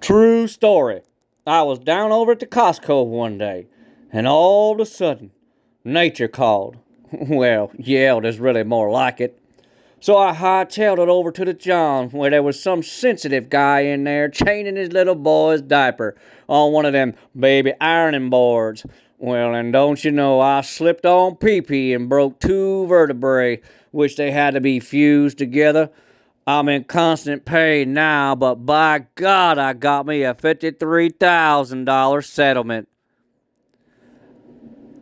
True story. I was down over at the Costco one day, and all of a sudden, nature called. Well, yelled is really more like it. So I hightailed it over to the John, where there was some sensitive guy in there chaining his little boy's diaper on one of them baby ironing boards. Well, and don't you know, I slipped on pee-pee and broke two vertebrae, which they had to be fused together. I'm in constant pain now, but by God, I got me a $53,000 settlement.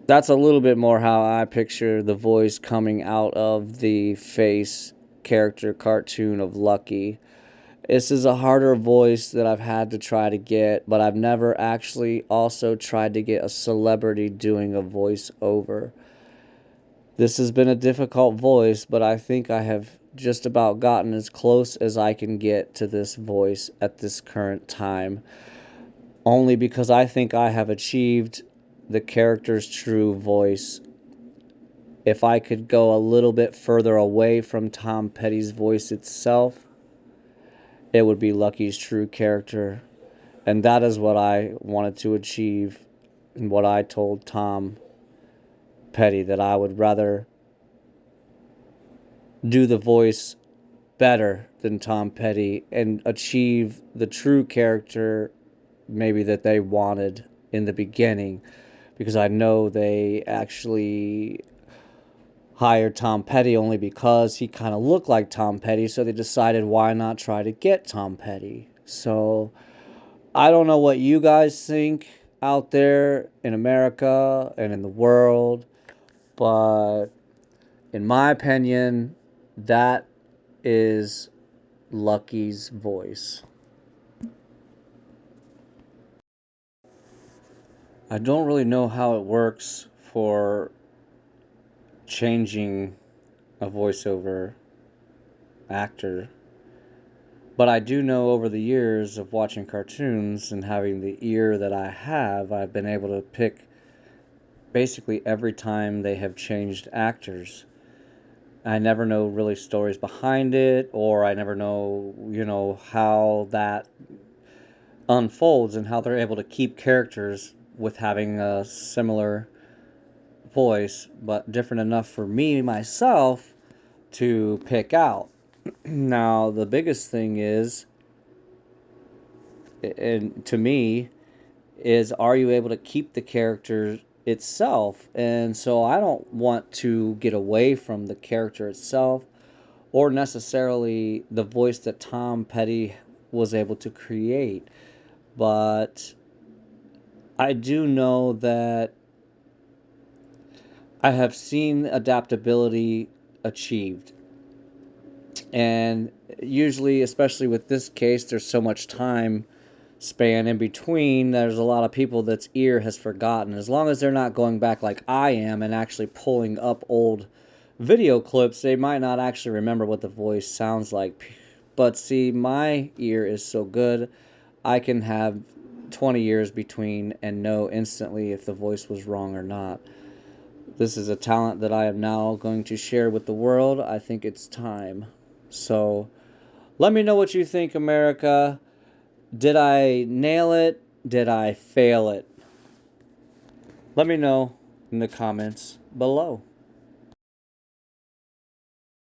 That's a little bit more how I picture the voice coming out of the face character cartoon of Lucky. This is a harder voice that I've had to try to get, but I've never actually also tried to get a celebrity doing a voiceover. This has been a difficult voice, but I think I have just about gotten as close as I can get to this voice at this current time. Only because I think I have achieved the character's true voice. If I could go a little bit further away from Tom Petty's voice itself, it would be Lucky's true character. And that is what I wanted to achieve, and what I told Tom Petty, that I would rather do the voice better than Tom Petty and achieve the true character maybe that they wanted in the beginning, because I know they actually hired Tom Petty only because he kind of looked like Tom Petty, so they decided why not try to get Tom Petty. So I don't know what you guys think out there in America and in the world, but in my opinion, that is Lucky's voice. I don't really know how it works for changing a voiceover actor, but I do know over the years of watching cartoons and having the ear that I have, I've been able to pick basically every time they have changed actors. I never know really stories behind it, or I never know, how that unfolds and how they're able to keep characters with having a similar voice, but different enough for me, myself, to pick out. Now, the biggest thing is, and to me, is are you able to keep the character itself? And so I don't want to get away from the character itself or necessarily the voice that Tom Petty was able to create. But I do know that I have seen adaptability achieved. And usually, especially with this case, there's so much time span in between. There's a lot of people that's ear has forgotten. As long as they're not going back like I am and actually pulling up old video clips, they might not actually remember what the voice sounds like. But see, my ear is so good, I can have 20 years between and know instantly if the voice was wrong or not. This is a talent that I am now going to share with the world. I think it's time. So let me know what you think, America. Did I nail it? Did I fail it? Let me know in the comments below.